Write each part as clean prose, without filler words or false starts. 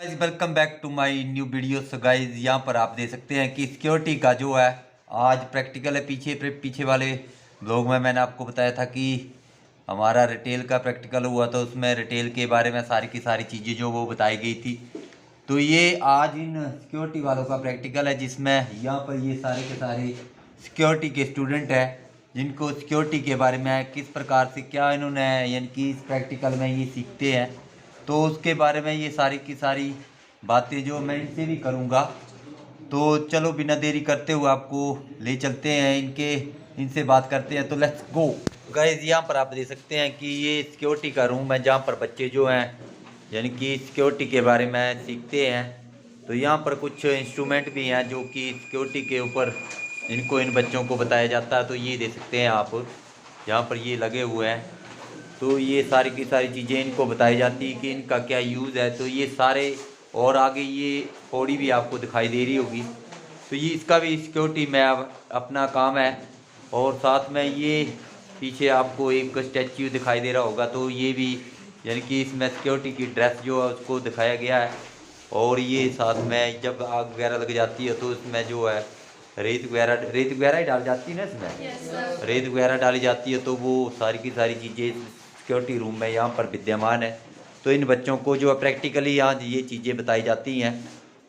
Guys welcome back to my new video. So guys यहाँ पर आप देख सकते हैं कि सिक्योरिटी का जो है आज प्रैक्टिकल है। पीछे वाले ब्लॉग में मैंने आपको बताया था कि हमारा रिटेल का प्रैक्टिकल हुआ था, उसमें रिटेल के बारे में सारी की सारी चीज़ें जो वो बताई गई थी। तो ये आज इन सिक्योरिटी वालों का प्रैक्टिकल है, जिसमें यहाँ पर ये सारे के सारे सिक्योरिटी के स्टूडेंट हैं, जिनको सिक्योरिटी के बारे में किस प्रकार से क्या इन्होंने यानी कि इस प्रैक्टिकल में ये सीखते हैं। तो उसके बारे में ये सारी की सारी बातें जो मैं इनसे भी करूँगा। तो चलो बिना देरी करते हुए आपको ले चलते हैं, इनसे बात करते हैं। तो लेट्स गो गाइस। यहाँ पर आप देख सकते हैं कि ये सिक्योरिटी का रूम है, जहाँ पर बच्चे जो हैं यानी कि सिक्योरिटी के बारे में सीखते हैं। तो यहाँ पर कुछ इंस्ट्रूमेंट भी हैं जो कि सिक्योरिटी के ऊपर इन बच्चों को बताया जाता है। तो ये देख सकते हैं आप, यहाँ पर ये लगे हुए हैं। तो ये सारी की सारी चीज़ें इनको बताई जाती है कि इनका क्या यूज़ है। तो ये सारे और आगे ये पौड़ी भी आपको दिखाई दे रही होगी। तो ये इसका भी सिक्योरिटी में अब अपना काम है। और साथ में ये पीछे आपको एक स्टैच्यू दिखाई दे रहा होगा, तो ये भी यानी कि इसमें सिक्योरिटी की ड्रेस जो है उसको दिखाया गया है। और ये साथ में जब आग वगैरह लग जाती है तो इसमें जो है रेत वगैरह ही डाल जाती है ना, इसमें रेत वगैरह डाली जाती है। तो वो सारी की सारी चीज़ें सिक्योरिटी रूम में यहाँ पर विद्यमान है। तो इन बच्चों को जो है प्रैक्टिकली आज ये चीज़ें बताई जाती हैं।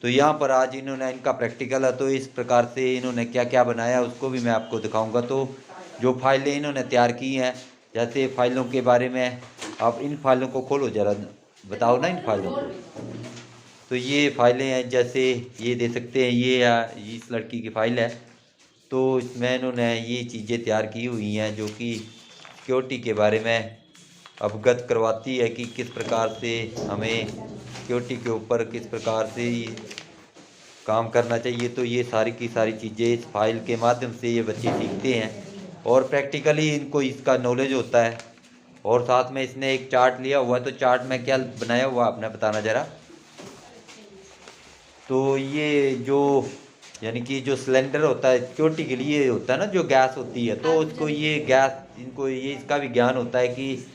तो यहाँ पर आज इन्होंने इनका प्रैक्टिकल है, तो इस प्रकार से इन्होंने क्या क्या बनाया उसको भी मैं आपको दिखाऊंगा। तो जो फाइलें इन्होंने तैयार की हैं, जैसे फाइलों के बारे में, आप इन फाइलों को खोलो ज़रा, बताओ ना इन फाइलों को। तो ये फाइलें हैं, जैसे ये दे सकते हैं, ये इस लड़की की फ़ाइल है। तो इसमें इन्होंने ये चीज़ें तैयार की हुई हैं जो कि सिक्योरिटी के बारे में अवगत करवाती है कि किस प्रकार से हमें सिक्योरिटी के ऊपर किस प्रकार से काम करना चाहिए। तो ये सारी की सारी चीज़ें इस फाइल के माध्यम से ये बच्चे सीखते हैं और प्रैक्टिकली इनको इसका नॉलेज होता है। और साथ में इसने एक चार्ट लिया हुआ है, तो चार्ट में क्या बनाया हुआ आपने बताना ज़रा। तो ये जो यानी कि जो सिलेंडर होता है सिक्योरिटी के लिए होता है ना, जो गैस होती है, तो उसको ये गैस इनको ये इसका भी ज्ञान होता है कि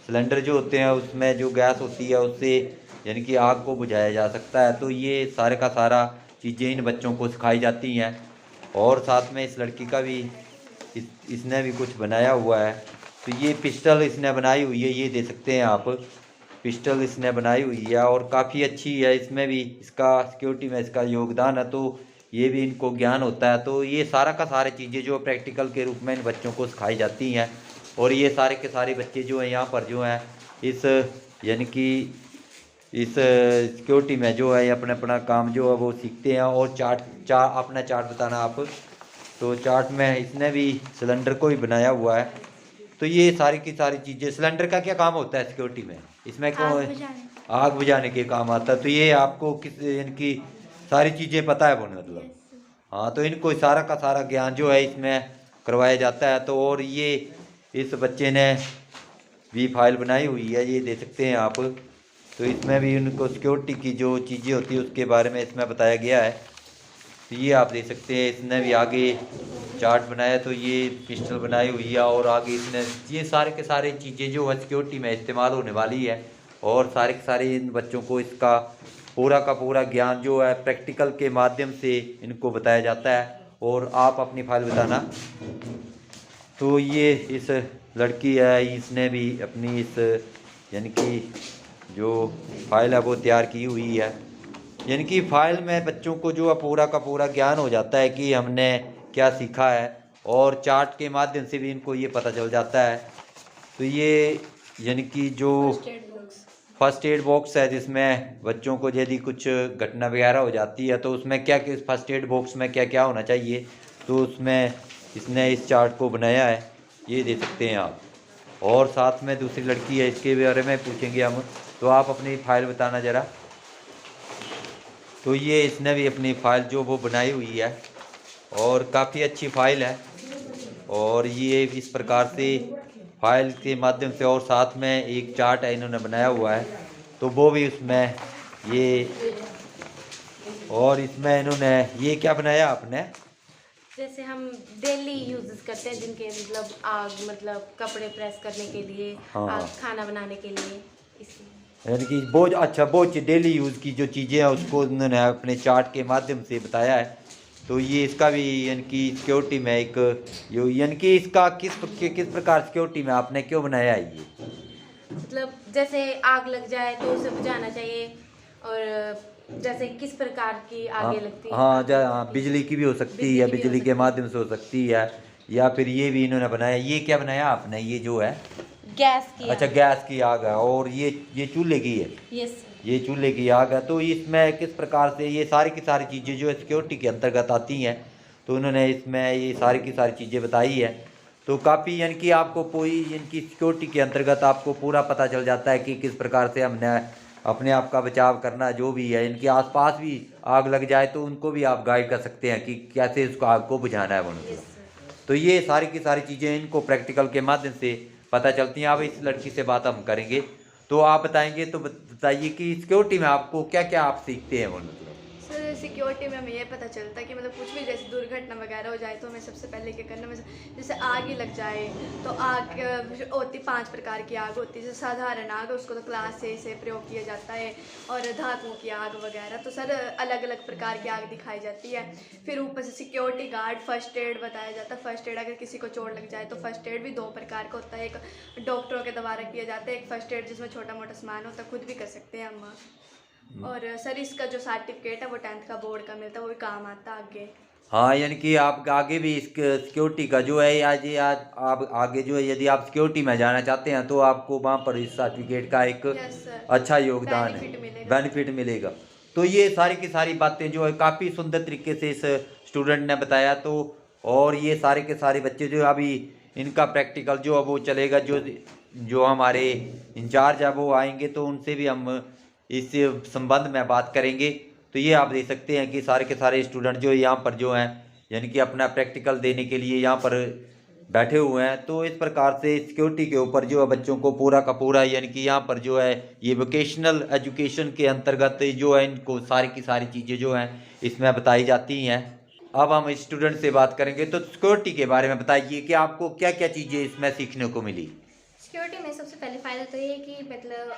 सिलेंडर जो होते हैं उसमें जो गैस होती है उससे यानी कि आग को बुझाया जा सकता है। तो ये सारे का सारा चीज़ें इन बच्चों को सिखाई जाती हैं। और साथ में इस लड़की का भी इसने भी कुछ बनाया हुआ है। तो ये पिस्टल इसने बनाई हुई है, ये दे सकते हैं आप, पिस्टल इसने बनाई हुई है और काफ़ी अच्छी है। इसमें भी इसका सिक्योरिटी में इसका योगदान है, तो ये भी इनको ज्ञान होता है। तो ये सारा का सारे चीज़ें जो प्रैक्टिकल के रूप में इन बच्चों को सिखाई जाती हैं। और ये सारे के सारे बच्चे जो हैं यहाँ पर जो हैं इस यानी कि इस सिक्योरिटी में जो है अपना अपना काम जो है वो सीखते हैं। और अपना चार्ट बताना आप। तो चार्ट में इसने भी सिलेंडर को ही बनाया हुआ है। तो ये सारी की सारी चीज़ें, सिलेंडर का क्या काम होता है सिक्योरिटी में, इसमें क्यों आग बुझाने के काम आता है। तो ये आपको किस इनकी सारी चीज़ें पता है वो मतलब। हाँ, तो इनको सारा का सारा ज्ञान जो है इसमें करवाया जाता है। तो और ये इस बच्चे ने भी फाइल बनाई हुई है, ये दे सकते हैं आप। तो इसमें भी उनको सिक्योरिटी की जो चीज़ें होती है उसके बारे में इसमें बताया गया है। तो ये आप देख सकते हैं, इसने भी आगे चार्ट बनाया। तो ये पिस्टल बनाई हुई है और आगे इसने ये सारे के सारे चीज़ें जो है सिक्योरिटी में इस्तेमाल होने वाली है। और सारे के सारे इन बच्चों को इसका पूरा का पूरा ज्ञान जो है प्रैक्टिकल के माध्यम से इनको बताया जाता है। और आप अपनी फाइल बताना। तो ये इस लड़की है, इसने भी अपनी इस यानी कि जो फाइल है वो तैयार की हुई है। यानी कि फाइल में बच्चों को जो है पूरा का पूरा ज्ञान हो जाता है कि हमने क्या सीखा है। और चार्ट के माध्यम से भी इनको ये पता चल जाता है। तो ये यानी कि जो फर्स्ट एड बॉक्स है, जिसमें बच्चों को यदि कुछ घटना वगैरह हो जाती है तो उसमें क्या किस फर्स्ट एड बॉक्स में क्या क्या होना चाहिए, तो उसमें इसने इस चार्ट को बनाया है, ये दे सकते हैं आप। और साथ में दूसरी लड़की है, इसके बारे में पूछेंगे हम। तो आप अपनी फाइल बताना ज़रा। तो ये इसने भी अपनी फ़ाइल जो वो बनाई हुई है और काफ़ी अच्छी फ़ाइल है। और ये इस प्रकार से फाइल के माध्यम से, और साथ में एक चार्ट है इन्होंने बनाया हुआ है, तो वो भी उसमें ये। और इसमें इन्होंने ये क्या बनाया आपने, जैसे हम डेली यूजेस करते हैं जिनके मतलब आग मतलब कपड़े प्रेस करने के लिए, हाँ आग हाँ, खाना बनाने के लिए, इसलिए। यानी कि बहुत अच्छा, बहुत डेली यूज़ की जो चीज़ें हैं उसको उन्होंने अपने चार्ट के माध्यम से बताया है। तो ये इसका भी यानी कि सिक्योरिटी में एक यानी कि इसका किस प्रकार सिक्योरिटी में आपने क्यों बनाया है ये? मतलब जैसे आग लग जाए तो उसे बुझाना चाहिए, और जैसे किस प्रकार की हाँ आगे लगती है, हाँ, आग लग हाँ, जाती है। बिजली की भी हो सकती बिजली है, की भी हो बिजली के सकती है। माध्यम से हो सकती है, या फिर ये भी इन्होंने बनाया। ये क्या बनाया आपने, ये जो है? गैस की अच्छा, आग। गैस की आग है, और ये चूल्हे की है। यस। ये चूल्हे की आग है। तो इसमें किस प्रकार से ये सारी की सारी चीज़ें जो है सिक्योरिटी के अंतर्गत आती हैं, तो उन्होंने इसमें ये सारी की सारी चीज़ें बताई है। तो काफ़ी यानी कि आपको कोई इनकी सिक्योरिटी के अंतर्गत आपको पूरा पता चल जाता है कि किस प्रकार से हमने अपने आप का बचाव करना, जो भी है। इनके आसपास भी आग लग जाए तो उनको भी आप गाइड कर सकते हैं कि कैसे उसको आग को बुझाना है उनको। Yes sir. तो ये सारी की सारी चीज़ें इनको प्रैक्टिकल के माध्यम से पता चलती हैं। अब इस लड़की से बात हम करेंगे, तो आप बताएंगे, तो बताइए कि सिक्योरिटी में आपको क्या क्या आप सीखते हैं वो, मतलब। सर सिक्योरिटी में हमें ये पता चलता है कि मतलब कुछ भी जैसे दुर्घटना वगैरह हो जाए तो हमें सबसे पहले क्या करना है, जैसे आग ही लग जाए तो आग होती 5 प्रकार की आग होती है। जैसे साधारण आग उसको तो क्लास से प्रयोग किया जाता है, और धातुओं की आग वगैरह तो सर अलग अलग प्रकार की आग दिखाई जाती है। फिर ऊपर से सिक्योरिटी गार्ड, फर्स्ट एड बताया जाता है। फर्स्ट एड अगर किसी को चोट लग जाए तो फर्स्ट एड भी 2 प्रकार का होता है। एक डॉक्टरों के द्वारा किया जाता है, एक फर्स्ट एड जिसमें छोटा मोटा सामान होता है, खुद भी कर सकते हैं हम। और सर इसका जो सर्टिफिकेट है वो 10th का बोर्ड का मिलता है, वो भी काम आता है आगे। हाँ, यानी कि आप आगे भी इस सिक्योरिटी का जो है, आज आप आगे जो है यदि आप सिक्योरिटी में जाना चाहते हैं तो आपको वहाँ पर इस सर्टिफिकेट का एक यस सर, अच्छा योगदान है, बेनिफिट मिलेगा। बेनिफिट मिलेगा। तो ये सारी की सारी बातें जो है काफ़ी सुंदर तरीके से इस स्टूडेंट ने बताया। तो और ये सारे के सारे बच्चे जो अभी इनका प्रैक्टिकल जो है वो चलेगा, जो जो हमारे इंचार्ज है वो आएंगे तो उनसे भी हम इस संबंध में बात करेंगे। तो ये आप देख सकते हैं कि सारे के सारे स्टूडेंट जो यहाँ पर जो हैं यानी कि अपना प्रैक्टिकल देने के लिए यहाँ पर बैठे हुए हैं। तो इस प्रकार से सिक्योरिटी के ऊपर जो है बच्चों को पूरा का पूरा यानी कि यहाँ पर जो है ये वोकेशनल एजुकेशन के अंतर्गत जो है इनको सारी की सारी चीज़ें जो हैं इसमें बताई जाती हैं। अब हम स्टूडेंट से बात करेंगे, तो सिक्योरिटी के बारे में बताइए कि आपको क्या क्या चीज़ें इसमें सीखने को मिली। सिक्योरिटी में सबसे पहले फ़ायदा तो ये है कि मतलब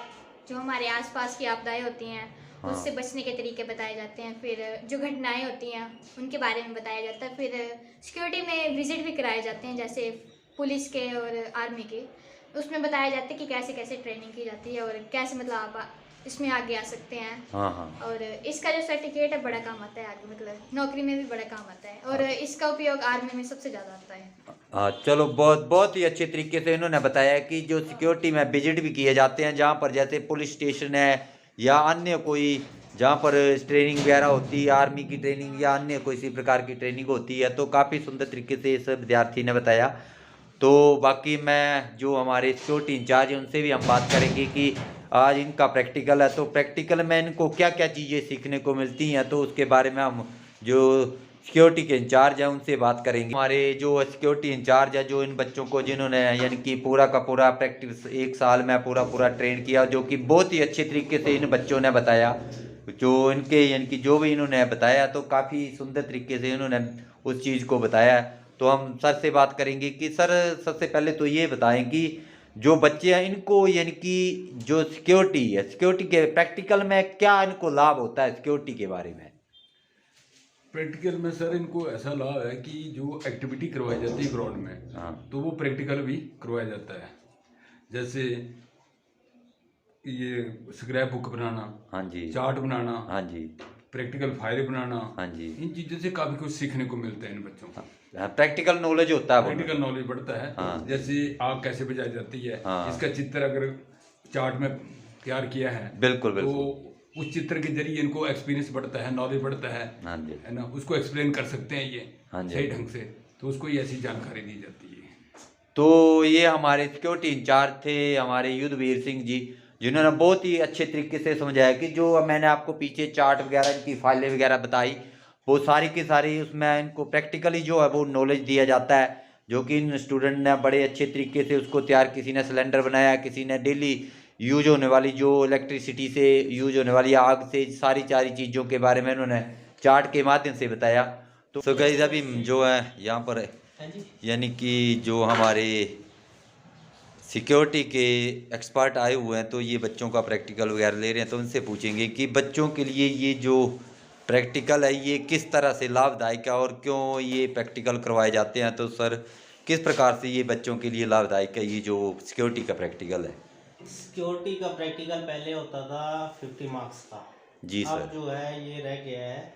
जो हमारे आसपास की आपदाएं होती हैं हाँ। उससे बचने के तरीके बताए जाते हैं। फिर जो घटनाएं होती हैं उनके बारे में बताया जाता है। फिर सिक्योरिटी में विजिट भी कराए जाते हैं, जैसे पुलिस के और आर्मी के। उसमें बताया जाता है कि कैसे कैसे ट्रेनिंग की जाती है और कैसे मतलब आप इसमें आगे आ सकते हैं। हाँ हाँ। और इसका जो सर्टिफिकेट है बड़ा काम आता है आगे, मतलब नौकरी में भी बड़ा काम आता है। और इसका उपयोग आर्मी में सबसे ज़्यादा आता है। हाँ, चलो, बहुत बहुत ही अच्छे तरीके से इन्होंने बताया कि जो सिक्योरिटी में विजिट भी किए जाते हैं, जहाँ पर जैसे पुलिस स्टेशन है या अन्य कोई जहाँ पर ट्रेनिंग वगैरह होती है, आर्मी की ट्रेनिंग या अन्य किसी प्रकार की ट्रेनिंग होती है, तो काफ़ी सुंदर तरीके से इस विद्यार्थी ने बताया। तो बाकी मैं जो हमारे सिक्योरिटी इंचार्ज हैं उनसे भी हम बात करेंगे कि आज इनका प्रैक्टिकल है, तो प्रैक्टिकल में इनको क्या क्या चीज़ें सीखने को मिलती हैं, तो उसके बारे में हम जो सिक्योरिटी के इंचार्ज हैं उनसे बात करेंगे। हमारे जो सिक्योरिटी इंचार्ज है, जो इन बच्चों को जिन्होंने यानी कि पूरा का पूरा प्रैक्टिस 1 साल में पूरा पूरा ट्रेन किया, जो कि बहुत ही अच्छे तरीके से इन बच्चों ने बताया, जो इनके यानी कि जो भी इन्होंने बताया तो काफ़ी सुंदर तरीके से इन्होंने उस चीज़ को बताया। तो हम सर से बात करेंगे कि सर सबसे पहले तो ये बताएं कि जो बच्चे हैं इनको यानी कि जो सिक्योरिटी है, सिक्योरिटी के प्रैक्टिकल में क्या इनको लाभ होता है सिक्योरिटी के बारे में। प्रैक्टिकल में सर इनको ऐसा लाभ है कि जो एक्टिविटी करवाई जाती है ग्राउंड में, हाँ। तो वो प्रैक्टिकल भी करवाया जाता है। जैसे ये स्क्रैप बुक बनाना, हाँ जी, चार्ट बनाना, हाँ जी, प्रैक्टिकल फाइल बनाना, हाँ जी, इन चीज़ों से काफ़ी कुछ सीखने को मिलता है इन बच्चों को। प्रैक्टिकल नॉलेज होता है वो। प्रैक्टिकल नॉलेज बढ़ता है। हाँ। जैसे आग कैसे बुझाई जाती है, हाँ। इसका चित्र अगर चार्ट में तैयार किया है, बिल्कुल बिल्कुल। तो उस चित्र के जरिए इनको एक्सपीरियंस बढ़ता है, नॉलेज बढ़ता है हाँ जी, ना, उसको एक्सप्लेन कर सकते हैं ये हाँ जी, सही ढंग से, तो उसको ये ऐसी जानकारी दी जाती है। तो ये हमारे सिक्योरिटी इंचार्ज थे हमारे युद्धवीर सिंह जी, जिन्होंने बहुत ही अच्छे तरीके से समझाया कि जो मैंने आपको पीछे चार्ट वगैरह इनकी फाइलें वगैरह बताई, वो सारी की सारी उसमें इनको प्रैक्टिकली जो है वो नॉलेज दिया जाता है, जो कि इन स्टूडेंट ने बड़े अच्छे तरीके से उसको तैयार, किसी ने सिलेंडर बनाया, किसी ने डेली यूज होने वाली जो इलेक्ट्रिसिटी से यूज होने वाली आग से सारी चीज़ों के बारे में उन्होंने चार्ट के माध्यम से बताया। तो गाइस अभी जो है यहाँ पर यानी कि जो हमारे सिक्योरिटी के एक्सपर्ट आए हुए हैं, तो ये बच्चों का प्रैक्टिकल वगैरह ले रहे हैं, तो उनसे पूछेंगे कि बच्चों के लिए ये जो प्रैक्टिकल है ये किस तरह से लाभदायक है और क्यों ये प्रैक्टिकल करवाए जाते हैं। तो सर, किस प्रकार से ये बच्चों के लिए लाभदायक है ये जो सिक्योरिटी का प्रैक्टिकल है? सिक्योरिटी का प्रैक्टिकल पहले होता था 50 मार्क्स का। जी अब सर। जो है ये रह गया है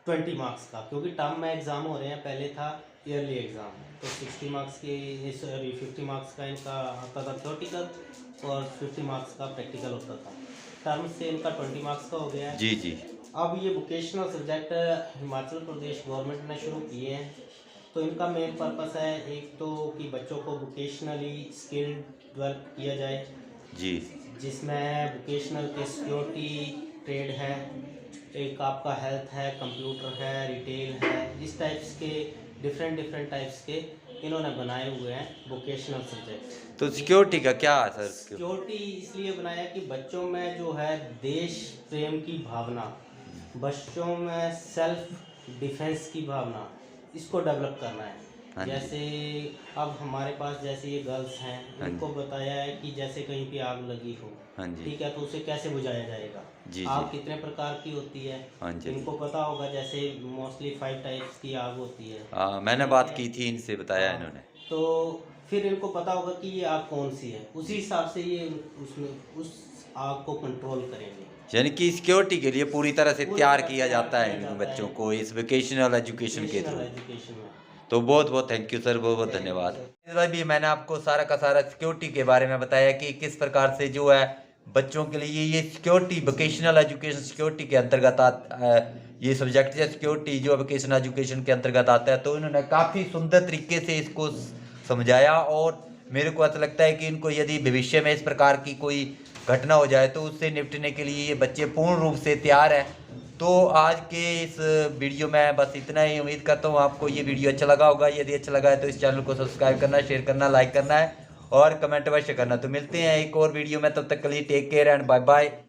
20 मार्क्स का, क्योंकि टर्म में एग्ज़ाम हो रहे हैं। पहले था ईयरली एग्ज़ाम, तो 60 मार्क्स की सॉरी 50 मार्क्स का इनका आता था थियोरटिकल और 50 मार्क्स का प्रैक्टिकल होता था। टर्म से इनका 20 मार्क्स का हो गया है। जी जी। अब ये vocational subject Himachal Pradesh government ने शुरू किए हैं, तो इनका मेन पर्पस है एक तो कि बच्चों को वोकेशनली स्किल डेवलप किया जाए, जी। जिसमें वोकेशनल के सिक्योरिटी ट्रेड है, एक आपका हेल्थ है, कंप्यूटर है, रिटेल है, इस टाइप्स के डिफरेंट टाइप्स के इन्होंने बनाए हुए हैं वोकेशनल सब्जेक्ट। तो सिक्योरिटी का क्या है सर? सिक्योरिटी इसलिए बनाया कि बच्चों में जो है देश प्रेम की भावना, बच्चों में सेल्फ डिफेंस की भावना, इसको डेवलप करना है। हाँ जी। जैसे अब हमारे पास जैसे ये गर्ल्स हैं, हाँ इनको बताया है कि जैसे कहीं पे आग लगी हो, हाँ जी। ठीक है, तो उसे कैसे बुझाया जाएगा। जी, आग जी। कितने प्रकार की होती है, हाँ जी। इनको पता होगा। जैसे मोस्टली 5 टाइप्स की आग होती है। हाँ, मैंने बात की थी, इनसे बताया हाँ, इन्होंने। तो फिर इनको पता होगा कि ये आग कौन सी है, उसी हिसाब से ये उसमें उस आग को कंट्रोल करेंगे। यानी कि सिक्योरिटी के लिए पूरी तरह से पूरी तैयार तरह किया तैयार जाता है किया इन जाता बच्चों है। को इस वोकेशनल एजुकेशन के थ्रू। एजुकेशन में तो बहुत बहुत थैंक यू सर, बहुत बहुत धन्यवाद। भी मैंने आपको सारा का सारा सिक्योरिटी के बारे में बताया कि किस प्रकार से जो है बच्चों के लिए ये सिक्योरिटी वोकेशनल एजुकेशन सिक्योरिटी के अंतर्गत ये सब्जेक्ट है सिक्योरिटी जो वोकेशनल एजुकेशन के अंतर्गत आता है। तो इन्होंने काफ़ी सुंदर तरीके से इसको समझाया और मेरे को ऐसा लगता है कि इनको यदि भविष्य में इस प्रकार की कोई घटना हो जाए तो उससे निपटने के लिए ये बच्चे पूर्ण रूप से तैयार हैं। तो आज के इस वीडियो में बस इतना ही। उम्मीद करता हूँ आपको ये वीडियो अच्छा लगा होगा। यदि अच्छा लगा है तो इस चैनल को सब्सक्राइब करना, शेयर करना, लाइक करना है और कमेंट अवश्य करना। तो मिलते हैं एक और वीडियो में, तब तक के लिए take care and bye bye.